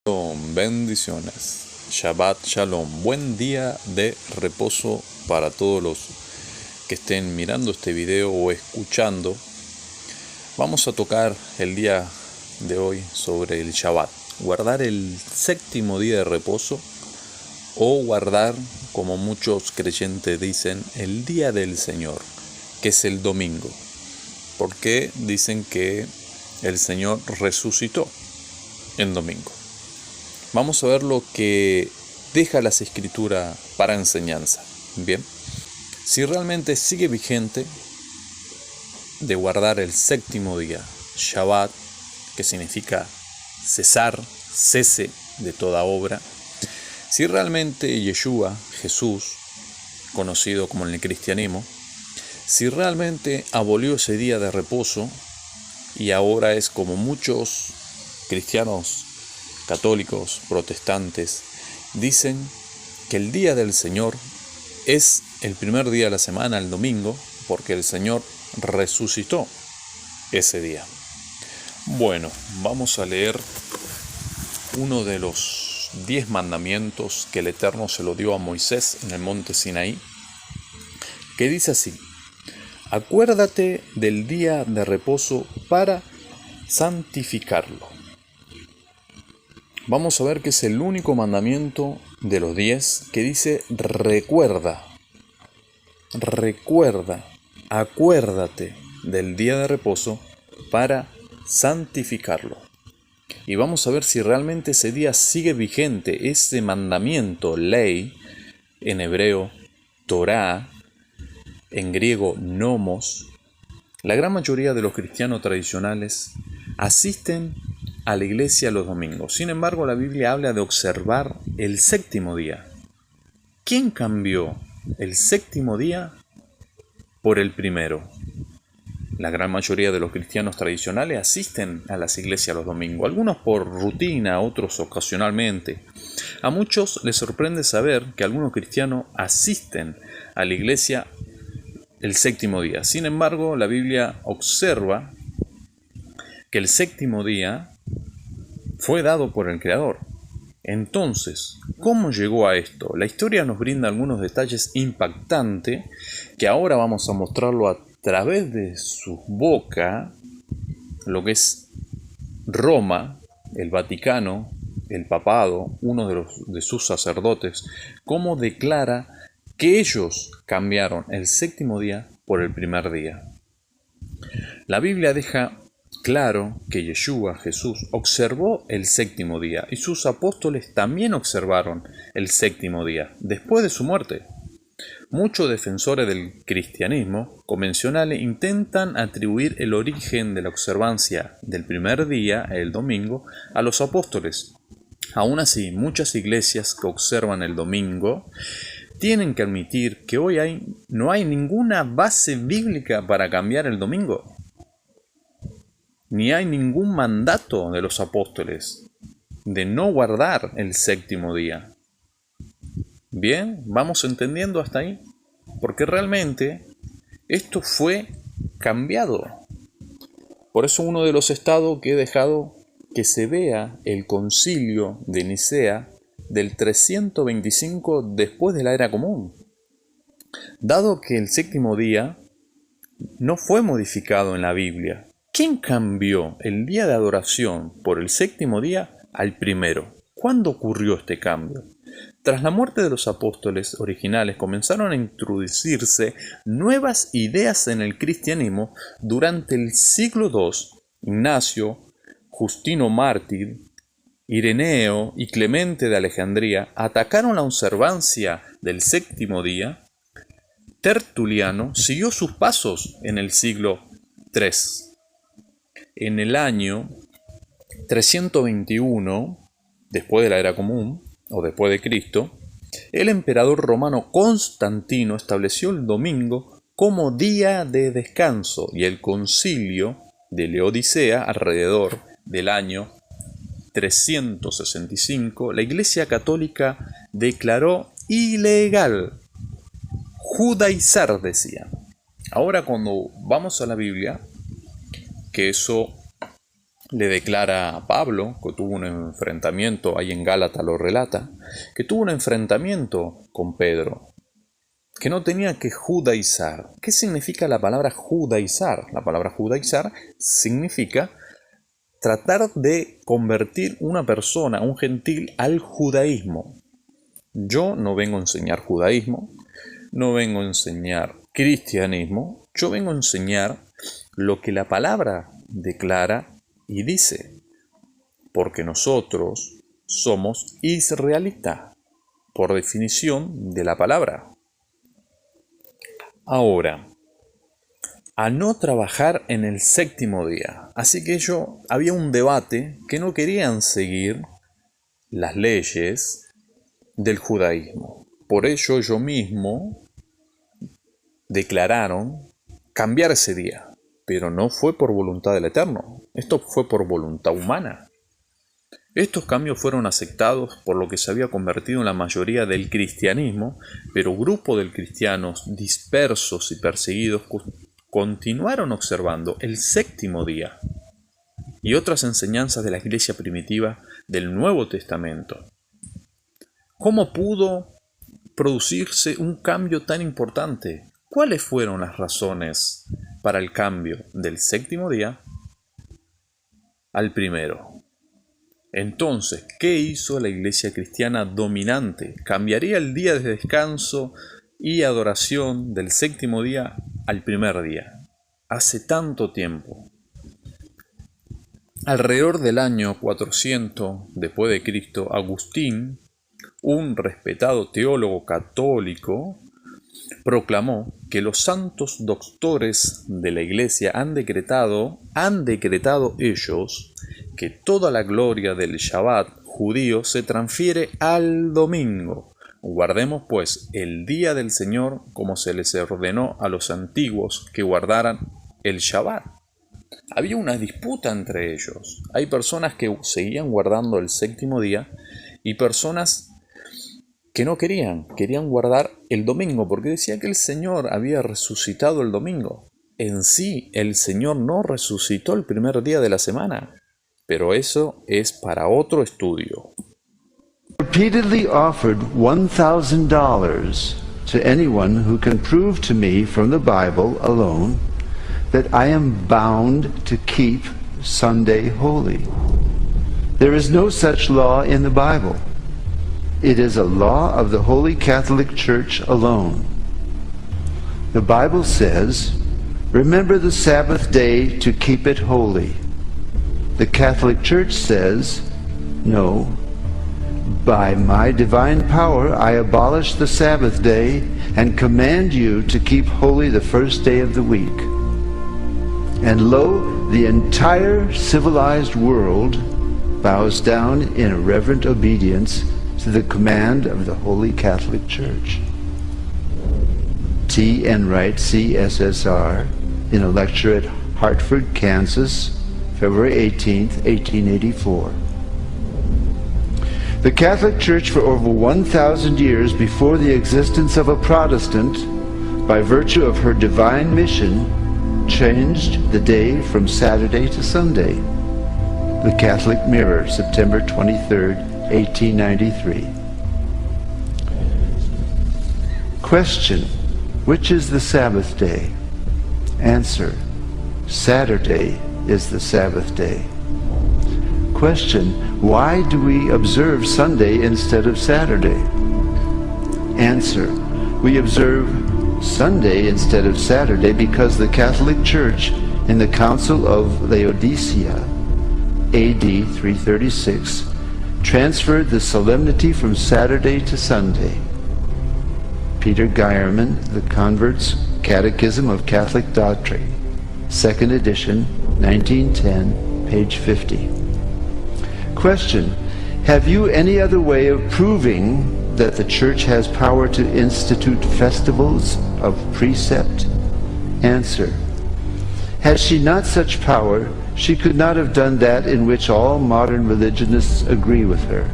Bendiciones. Shabbat Shalom. Buen día de reposo para todos los que estén mirando este video o escuchando. Vamos a tocar el día de hoy sobre el Shabbat. Guardar el séptimo día de reposo o guardar, como muchos creyentes dicen, el día del Señor, que es el domingo. Porque dicen que el Señor resucitó en domingo. Vamos a ver lo que deja las Escrituras para enseñanza. Bien, si realmente sigue vigente de guardar el séptimo día, Shabbat, que significa cesar, cese de toda obra, si realmente Yeshua, Jesús, conocido como en el cristianismo, si realmente abolió ese día de reposo y ahora es como muchos cristianos católicos, protestantes, dicen que el día del Señor es el primer día de la semana, el domingo, porque el Señor resucitó ese día. Bueno, vamos a leer uno de los 10 mandamientos que el Eterno se lo dio a Moisés en el monte Sinaí, que dice así: acuérdate del día de reposo para santificarlo. Vamos a ver que es el único mandamiento de los 10 que dice recuerda, acuérdate del día de reposo para santificarlo. Y vamos a ver si realmente ese día sigue vigente, ese mandamiento, ley, en hebreo, Torá, en griego, nomos. La gran mayoría de los cristianos tradicionales asisten a la iglesia los domingos. Sin embargo, la Biblia habla de observar el séptimo día. ¿Quién cambió el séptimo día por el primero? La gran mayoría de los cristianos tradicionales asisten a las iglesias los domingos, algunos por rutina, otros ocasionalmente. A muchos les sorprende saber que algunos cristianos asisten a la iglesia el séptimo día. Sin embargo, la Biblia observa que el séptimo día fue dado por el Creador. Entonces, ¿cómo llegó a esto? La historia nos brinda algunos detalles impactantes que ahora vamos a mostrarlo a través de su boca, lo que es Roma, el Vaticano, el Papado, uno de sus sacerdotes, cómo declara que ellos cambiaron el séptimo día por el primer día. La Biblia deja claro que Yeshua, Jesús, observó el séptimo día y sus apóstoles también observaron el séptimo día después de su muerte. Muchos defensores del cristianismo convencionales intentan atribuir el origen de la observancia del primer día, el domingo, a los apóstoles. Aún así, muchas iglesias que observan el domingo tienen que admitir que hoy no hay ninguna base bíblica para cambiar el domingo. Ni hay ningún mandato de los apóstoles de no guardar el séptimo día. Bien, ¿vamos entendiendo hasta ahí? Porque realmente esto fue cambiado. Por eso uno de los estados que he dejado que se vea el concilio de Nicea del 325 después de la era común. Dado que el séptimo día no fue modificado en la Biblia, ¿quién cambió el día de adoración por el séptimo día al primero? ¿Cuándo ocurrió este cambio? Tras la muerte de los apóstoles originales comenzaron a introducirse nuevas ideas en el cristianismo durante el siglo II. Ignacio, Justino Mártir, Ireneo y Clemente de Alejandría atacaron la observancia del séptimo día. Tertuliano siguió sus pasos en el siglo III. En el año 321, después de la era común, o después de Cristo, el emperador romano Constantino estableció el domingo como día de descanso y el concilio de Laodicea alrededor del año 365, la Iglesia Católica declaró ilegal judaizar, decía. Ahora cuando vamos a la Biblia, que eso le declara a Pablo, que tuvo un enfrentamiento, ahí en Gálatas lo relata, que tuvo un enfrentamiento con Pedro, que no tenía que judaizar. ¿Qué significa la palabra judaizar? La palabra judaizar significa tratar de convertir una persona, un gentil, al judaísmo. Yo no vengo a enseñar judaísmo, no vengo a enseñar cristianismo, yo vengo a enseñar lo que la palabra declara y dice, porque nosotros somos israelitas, por definición de la palabra. Ahora, a no trabajar en el séptimo día. Así que había un debate que no querían seguir las leyes del judaísmo. Por ello ellos mismos declararon cambiar ese día, pero no fue por voluntad del Eterno, esto fue por voluntad humana. Estos cambios fueron aceptados por lo que se había convertido en la mayoría del cristianismo, pero grupos de cristianos dispersos y perseguidos continuaron observando el séptimo día y otras enseñanzas de la iglesia primitiva del Nuevo Testamento. ¿Cómo pudo producirse un cambio tan importante? ¿Cuáles fueron las razones para el cambio del séptimo día al primero? Entonces, ¿qué hizo la iglesia cristiana dominante? ¿Cambiaría el día de descanso y adoración del séptimo día al primer día? Hace tanto tiempo. Alrededor del año 400 después de Cristo, Agustín, un respetado teólogo católico, proclamó que los santos doctores de la iglesia han decretado ellos que toda la gloria del Shabbat judío se transfiere al domingo. Guardemos pues el día del Señor como se les ordenó a los antiguos que guardaran el Shabbat. Había una disputa entre ellos. Hay personas que seguían guardando el séptimo día y personas que no querían guardar el domingo porque decía que el Señor había resucitado el domingo. En sí, el Señor no resucitó el primer día de la semana, pero eso es para otro estudio. Repeatedly offered $1,000 to anyone who can prove to me from the Bible alone that I am bound to keep Sunday holy. There is no such law in the Bible. It is a law of the Holy Catholic Church alone. The Bible says, "Remember the Sabbath day to keep it holy." The Catholic Church says, "No, by my divine power I abolish the Sabbath day and command you to keep holy the first day of the week." And lo, the entire civilized world bows down in reverent obedience to the command of the Holy Catholic Church. T. Enright, CSSR, in a lecture at Hartford, Kansas, February 18, 1884. The Catholic Church for over 1,000 years before the existence of a Protestant, by virtue of her divine mission, changed the day from Saturday to Sunday. The Catholic Mirror, September 23, 1893. Question: which is the Sabbath day? Answer: Saturday is the Sabbath day. Question: why do we observe Sunday instead of Saturday? Answer: we observe Sunday instead of Saturday because the Catholic Church in the Council of Laodicea, AD 336, transferred the solemnity from Saturday to Sunday. Peter Geierman, The Convert's Catechism of Catholic Doctrine, 2nd edition, 1910, page 50. Question: have you any other way of proving that the Church has power to institute festivals of precept? Answer: had she not such power, she could not have done that in which all modern religionists agree with her.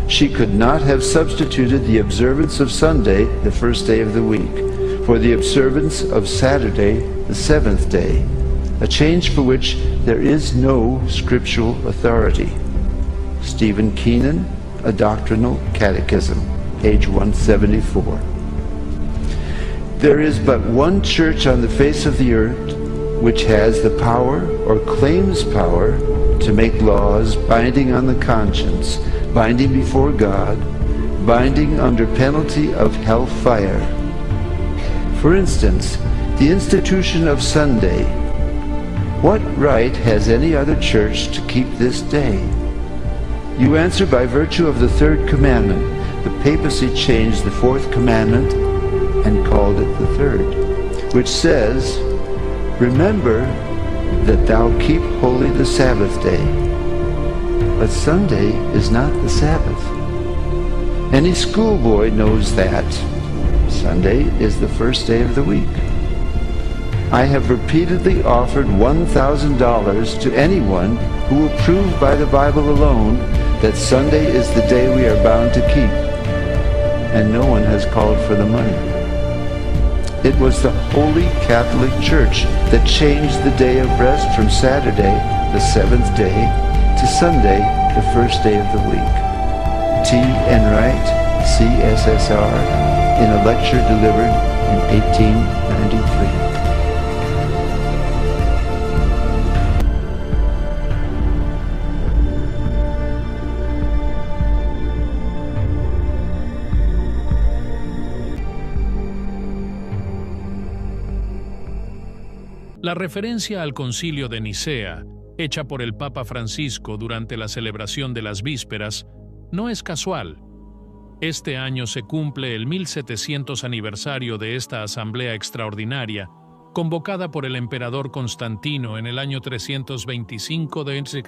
She could not have substituted the observance of Sunday, the first day of the week, for the observance of Saturday, the seventh day, a change for which there is no scriptural authority. Stephen Keenan, A Doctrinal Catechism, page 174. There is but one church on the face of the earth which has the power or claims power to make laws binding on the conscience, binding before God, binding under penalty of hellfire. For instance, the institution of Sunday. What right has any other church to keep this day? You answer by virtue of the third commandment. The papacy changed the fourth commandment and called it the third, which says, "Remember that thou keep holy the Sabbath day." But Sunday is not the Sabbath. Any schoolboy knows that Sunday is the first day of the week. I have repeatedly offered $1,000 to anyone who will prove by the Bible alone that Sunday is the day we are bound to keep, and no one has called for the money. It was the Holy Catholic Church that changed the day of rest from Saturday, the seventh day, to Sunday, the first day of the week. T. Enright, CSSR, in a lecture delivered in 1893. La referencia al Concilio de Nicea, hecha por el Papa Francisco durante la celebración de las vísperas, no es casual. Este año se cumple el 1700 aniversario de esta asamblea extraordinaria, convocada por el emperador Constantino en el año 325 d.C.,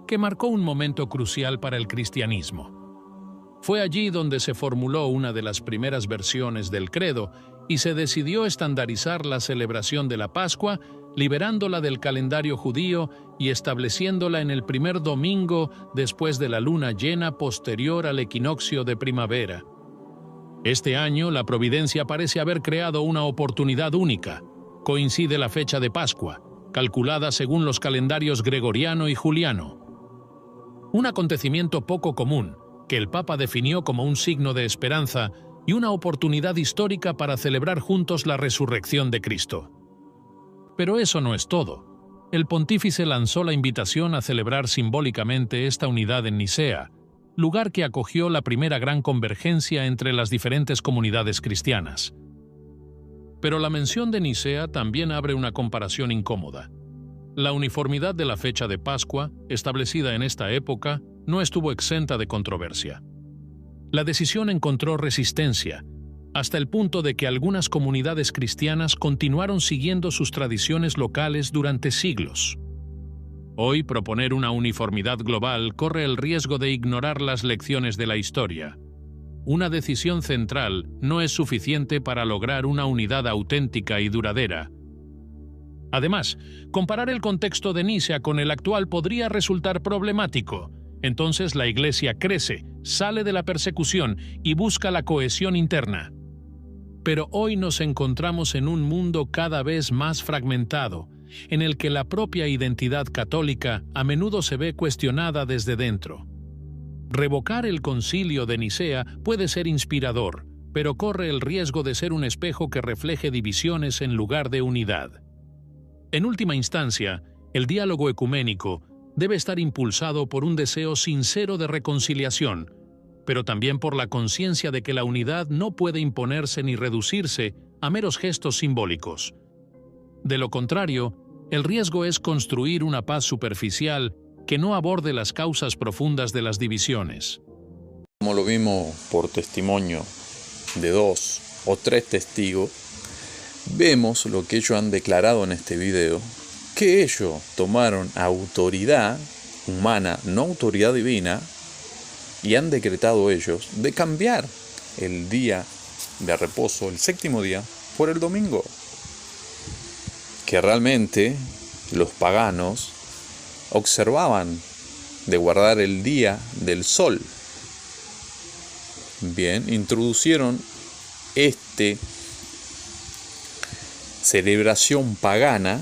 que marcó un momento crucial para el cristianismo. Fue allí donde se formuló una de las primeras versiones del credo y se decidió estandarizar la celebración de la Pascua, liberándola del calendario judío y estableciéndola en el primer domingo después de la luna llena posterior al equinoccio de primavera. Este año, la providencia parece haber creado una oportunidad única. Coincide la fecha de Pascua, calculada según los calendarios gregoriano y juliano. Un acontecimiento poco común, que el Papa definió como un signo de esperanza y una oportunidad histórica para celebrar juntos la resurrección de Cristo. Pero eso no es todo. El pontífice lanzó la invitación a celebrar simbólicamente esta unidad en Nicea, lugar que acogió la primera gran convergencia entre las diferentes comunidades cristianas. Pero la mención de Nicea también abre una comparación incómoda. La uniformidad de la fecha de Pascua, establecida en esta época, no estuvo exenta de controversia. La decisión encontró resistencia, hasta el punto de que algunas comunidades cristianas continuaron siguiendo sus tradiciones locales durante siglos. Hoy, proponer una uniformidad global corre el riesgo de ignorar las lecciones de la historia. Una decisión central no es suficiente para lograr una unidad auténtica y duradera. Además, comparar el contexto de Nicea con el actual podría resultar problemático. Entonces la Iglesia crece, sale de la persecución y busca la cohesión interna. Pero hoy nos encontramos en un mundo cada vez más fragmentado, en el que la propia identidad católica a menudo se ve cuestionada desde dentro. Revocar el Concilio de Nicea puede ser inspirador, pero corre el riesgo de ser un espejo que refleje divisiones en lugar de unidad. En última instancia, el diálogo ecuménico debe estar impulsado por un deseo sincero de reconciliación, pero también por la conciencia de que la unidad no puede imponerse ni reducirse a meros gestos simbólicos. De lo contrario, el riesgo es construir una paz superficial que no aborde las causas profundas de las divisiones. Como lo vimos por testimonio de 2 o 3 testigos, vemos lo que ellos han declarado en este video, que ellos tomaron autoridad humana, no autoridad divina, y han decretado ellos de cambiar el día de reposo, el 7º día, por el domingo. Que realmente los paganos observaban de guardar el día del sol. Bien, introducieron celebración pagana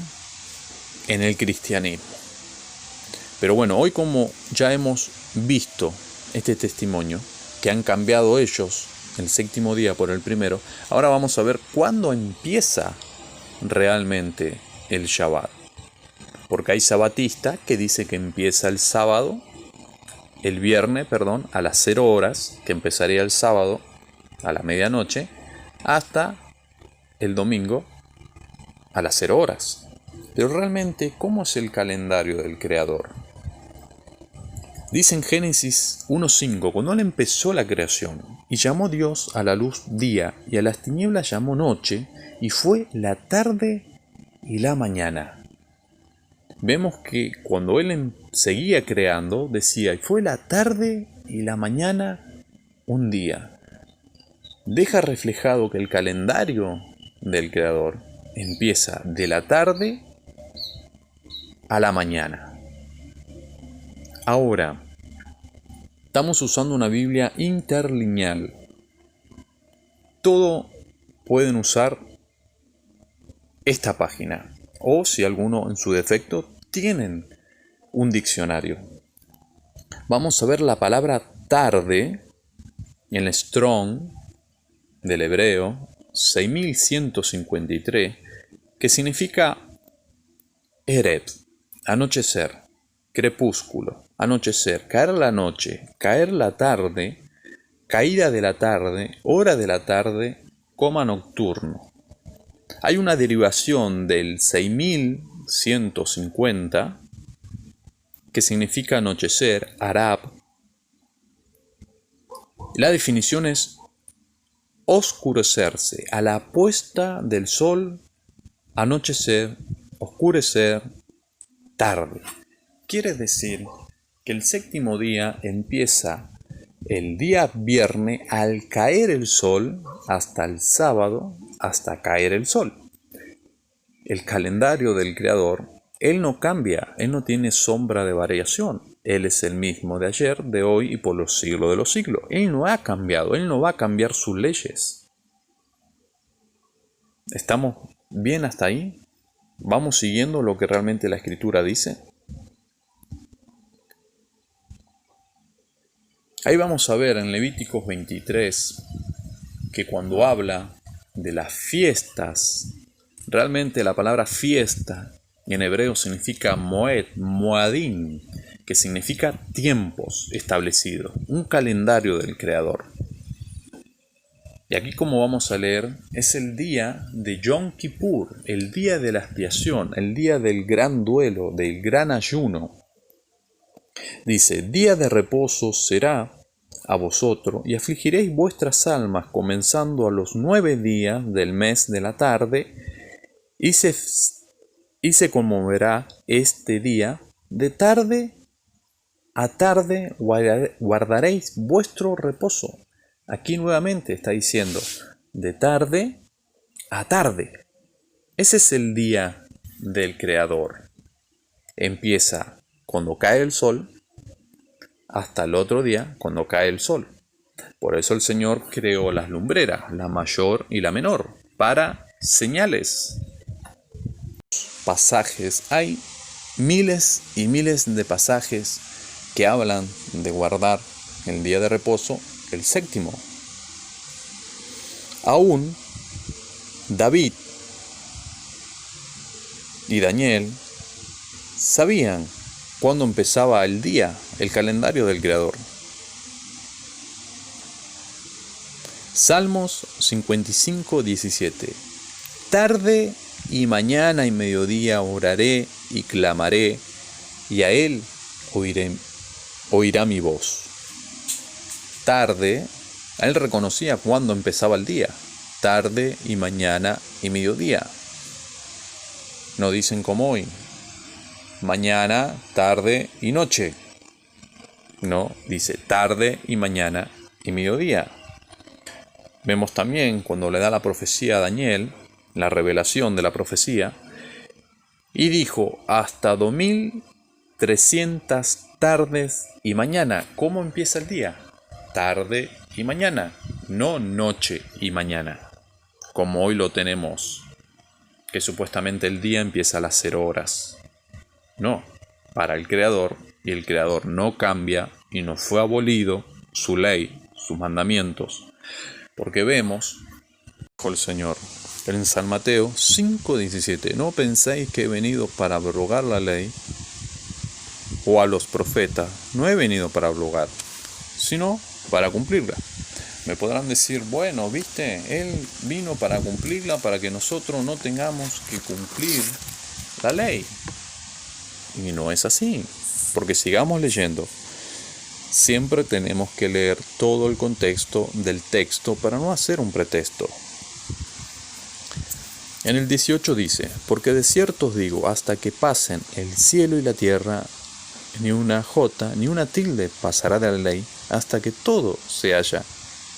en el cristianismo. Pero bueno, hoy como ya hemos visto este testimonio, que han cambiado ellos el séptimo día por el primero, ahora vamos a ver cuándo empieza realmente el Shabbat. Porque hay sabatistas que dicen que empieza el viernes, a las 0 horas, que empezaría el sábado a la medianoche, hasta el domingo a las 0 horas. Pero realmente, ¿cómo es el calendario del Creador? Dice en Génesis 1:5, cuando él empezó la creación, y llamó Dios a la luz día, y a las tinieblas llamó noche, y fue la tarde y la mañana. Vemos que cuando él seguía creando, decía, y fue la tarde y la mañana un día. Deja reflejado que el calendario del Creador empieza de la tarde a la mañana. Ahora, estamos usando una Biblia interlineal. Todo pueden usar esta página. O si alguno en su defecto tienen un diccionario. Vamos a ver la palabra tarde en el Strong del hebreo 6153, que significa Erev, anochecer, crepúsculo, anochecer, caer la noche, caer la tarde, caída de la tarde, hora de la tarde, coma nocturno. Hay una derivación del 6150 que significa anochecer, Arab. La definición es oscurecerse, a la puesta del sol, anochecer, oscurecer, tarde. Quiere decir que el séptimo día empieza el día viernes al caer el sol hasta el sábado, hasta caer el sol. El calendario del Creador, Él no cambia, Él no tiene sombra de variación. Él es el mismo de ayer, de hoy y por los siglos de los siglos. Él no ha cambiado, Él no va a cambiar sus leyes. ¿Estamos bien hasta ahí? ¿Vamos siguiendo lo que realmente la Escritura dice? Ahí vamos a ver en Levíticos 23 que cuando habla de las fiestas, realmente la palabra fiesta en hebreo significa moed, moadim, que significa tiempos establecidos, un calendario del Creador. Y aquí, como vamos a leer, es el día de Yom Kippur, el día de la expiación, el día del gran duelo, del gran ayuno. Dice, día de reposo será a vosotros, y afligiréis vuestras almas, comenzando a los 9 días del mes de la tarde, y se conmoverá este día, de tarde a tarde guardaréis vuestro reposo. Aquí nuevamente está diciendo, de tarde a tarde. Ese es el día del Creador. Empieza cuando cae el sol, hasta el otro día cuando cae el sol. Por eso el Señor creó las lumbreras, la mayor y la menor, para señales. Pasajes, hay miles y miles de pasajes que hablan de guardar el día de reposo, el séptimo. Aún David y Daniel sabían cuándo empezaba el día, el calendario del Creador. Salmos 55:17. Tarde y mañana y mediodía oraré y clamaré, y a Él oirá mi voz. Tarde, Él reconocía cuándo empezaba el día. Tarde y mañana y mediodía. No dicen como hoy. Mañana, tarde y noche. No, dice tarde y mañana y mediodía. Vemos también cuando le da la profecía a Daniel, la revelación de la profecía, y dijo hasta 2300 tardes y mañana. ¿Cómo empieza el día? Tarde y mañana, no noche y mañana, como hoy lo tenemos, que supuestamente el día empieza a las 0 horas. No, para el Creador, y el Creador no cambia y no fue abolido su ley, sus mandamientos. Porque vemos, dijo el Señor en San Mateo 5:17, no penséis que he venido para abrogar la ley o a los profetas, no he venido para abrogar, sino para cumplirla. Me podrán decir, bueno, viste, Él vino para cumplirla, para que nosotros no tengamos que cumplir la ley. Y no es así, porque sigamos leyendo. Siempre tenemos que leer todo el contexto del texto para no hacer un pretexto. En el 18 dice, porque de cierto os digo, hasta que pasen el cielo y la tierra, ni una jota, ni una tilde pasará de la ley, hasta que todo se haya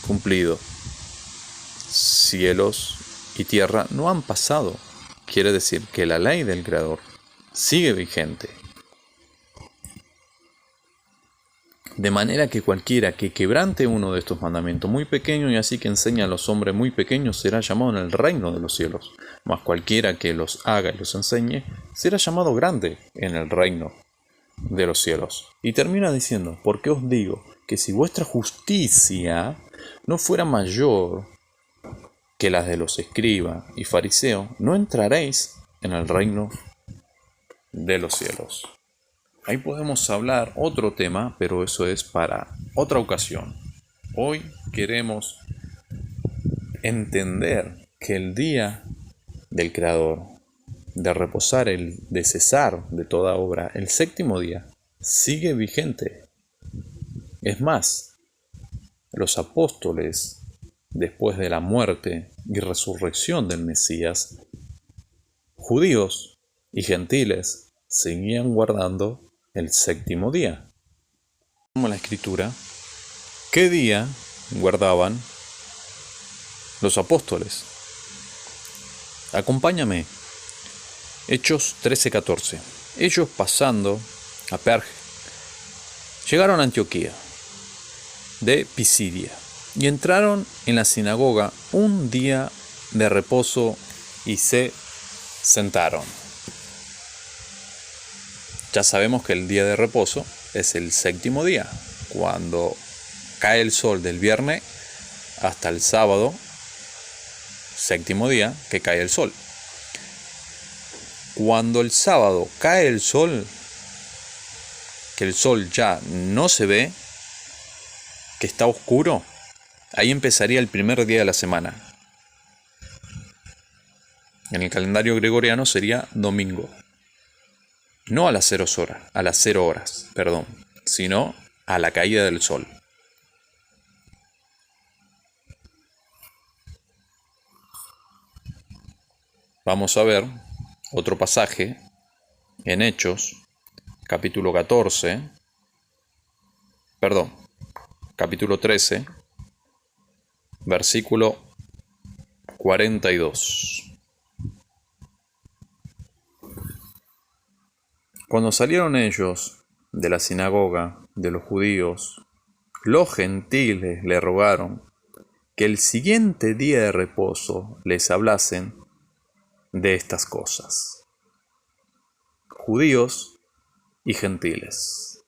cumplido. Cielos y tierra no han pasado. Quiere decir que la ley del Creador sigue vigente. De manera que cualquiera que quebrante uno de estos mandamientos muy pequeños y así que enseña a los hombres muy pequeños será llamado en el reino de los cielos. Mas cualquiera que los haga y los enseñe será llamado grande en el reino de los cielos. Y termina diciendo, porque os digo que si vuestra justicia no fuera mayor que las de los escribas y fariseos, no entraréis en el reino de los cielos. Ahí podemos hablar otro tema, pero eso es para otra ocasión. Hoy queremos entender que el día del Creador, de reposar, de cesar de toda obra, el séptimo día, sigue vigente. Es más, los apóstoles, después de la muerte y resurrección del Mesías, judíos y gentiles seguían guardando el séptimo día. Como la Escritura, ¿qué día guardaban los apóstoles? Acompáñame. Hechos 13:14. Ellos pasando a Perge, llegaron a Antioquía de Pisidia y entraron en la sinagoga un día de reposo y se sentaron. Ya sabemos que el día de reposo es el séptimo día, cuando cae el sol del viernes hasta el sábado, séptimo día que cae el sol. Cuando el sábado cae el sol, que el sol ya no se ve, que está oscuro, ahí empezaría el primer día de la semana. En el calendario gregoriano sería domingo. No a las 0 horas, sino a la caída del sol. Vamos a ver otro pasaje en Hechos, capítulo 13, versículo 42. Cuando salieron ellos de la sinagoga de los judíos, los gentiles le rogaron que el siguiente día de reposo les hablasen de estas cosas. Judíos y gentiles.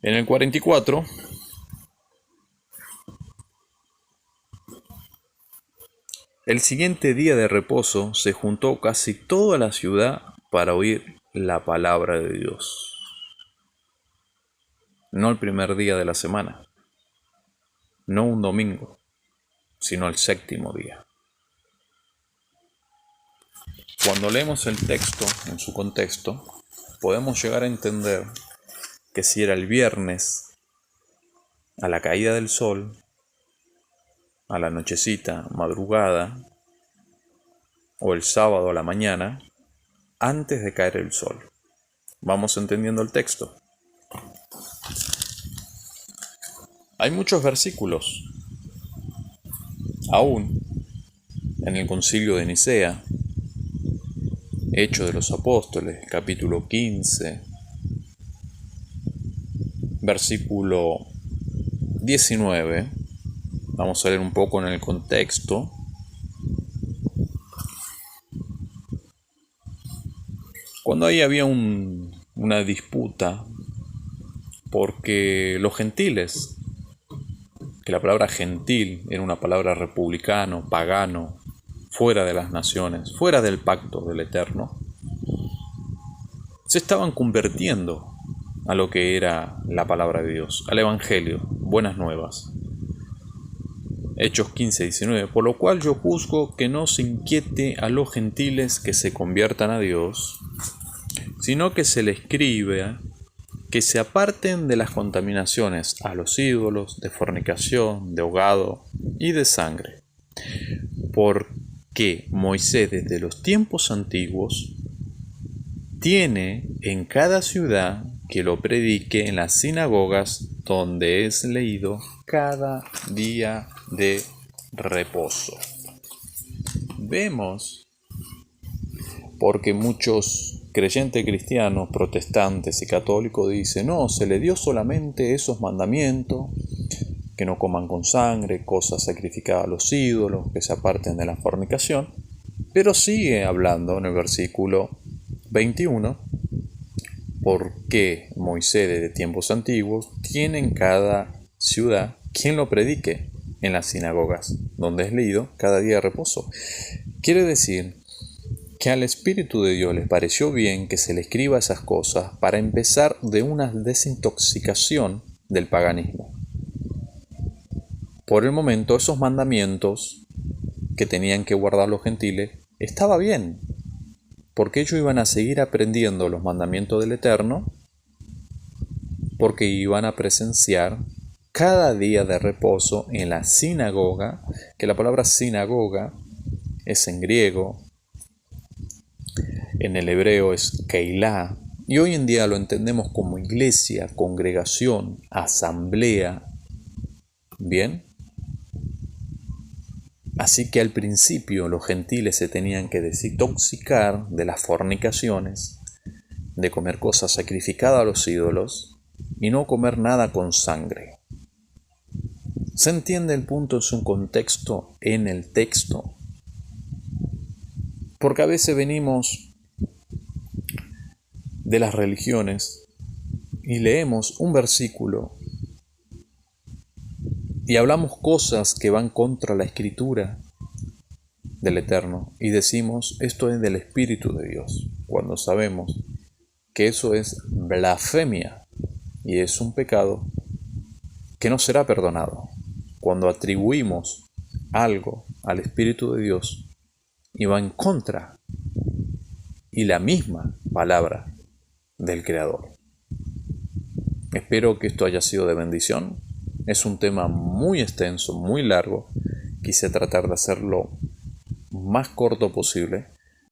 En el 44, el siguiente día de reposo se juntó casi toda la ciudad para oír la palabra de Dios. No el primer día de la semana, no un domingo, sino el séptimo día. Cuando leemos el texto en su contexto, podemos llegar a entender que si era el viernes a la caída del sol, a la nochecita, madrugada, o el sábado a la mañana, antes de caer el sol. ¿Vamos entendiendo el texto? Hay muchos versículos, aún en el Concilio de Nicea, Hechos de los Apóstoles, capítulo 15, versículo 19. Vamos a leer un poco en el contexto. cuando ahí había una disputa porque los gentiles, que la palabra gentil era una palabra republicano, pagano, fuera de las naciones, fuera del pacto del Eterno, se estaban convirtiendo a lo que era la palabra de Dios, al Evangelio, buenas nuevas. Hechos 15:19, por lo cual yo juzgo que no se inquiete a los gentiles que se conviertan a Dios, sino que se les escribe que se aparten de las contaminaciones a los ídolos, de fornicación, de ahogado y de sangre. Porque Moisés desde los tiempos antiguos tiene en cada ciudad que lo predique en las sinagogas donde es leído cada día de reposo. Vemos, porque muchos creyentes cristianos, protestantes y católicos dicen, no, se le dio solamente esos mandamientos, que no coman con sangre, cosas sacrificadas a los ídolos, que se aparten de la fornicación, pero sigue hablando en el versículo 21, porque Moisés desde tiempos antiguos tiene en cada ciudad quien lo predique en las sinagogas, donde es leído cada día de reposo. Quiere decir que al Espíritu de Dios les pareció bien que se le escriba esas cosas para empezar de una desintoxicación del paganismo. Por el momento, esos mandamientos que tenían que guardar los gentiles estaba bien, porque ellos iban a seguir aprendiendo los mandamientos del Eterno, porque iban a presenciar cada día de reposo en la sinagoga, que la palabra sinagoga es en griego, en el hebreo es Keilah, y hoy en día lo entendemos como iglesia, congregación, asamblea. ¿Bien? Así que al principio los gentiles se tenían que desintoxicar de las fornicaciones, de comer cosas sacrificadas a los ídolos y no comer nada con sangre. ¿Se entiende el punto en su contexto en el texto? Porque a veces venimos de las religiones y leemos un versículo y hablamos cosas que van contra la escritura del Eterno y decimos esto es del Espíritu de Dios, cuando sabemos que eso es blasfemia y es un pecado que no será perdonado. Cuando atribuimos algo al Espíritu de Dios y va en contra y la misma palabra del Creador. Espero que esto haya sido de bendición. Es un tema muy extenso, muy largo. Quise tratar de hacerlo más corto posible,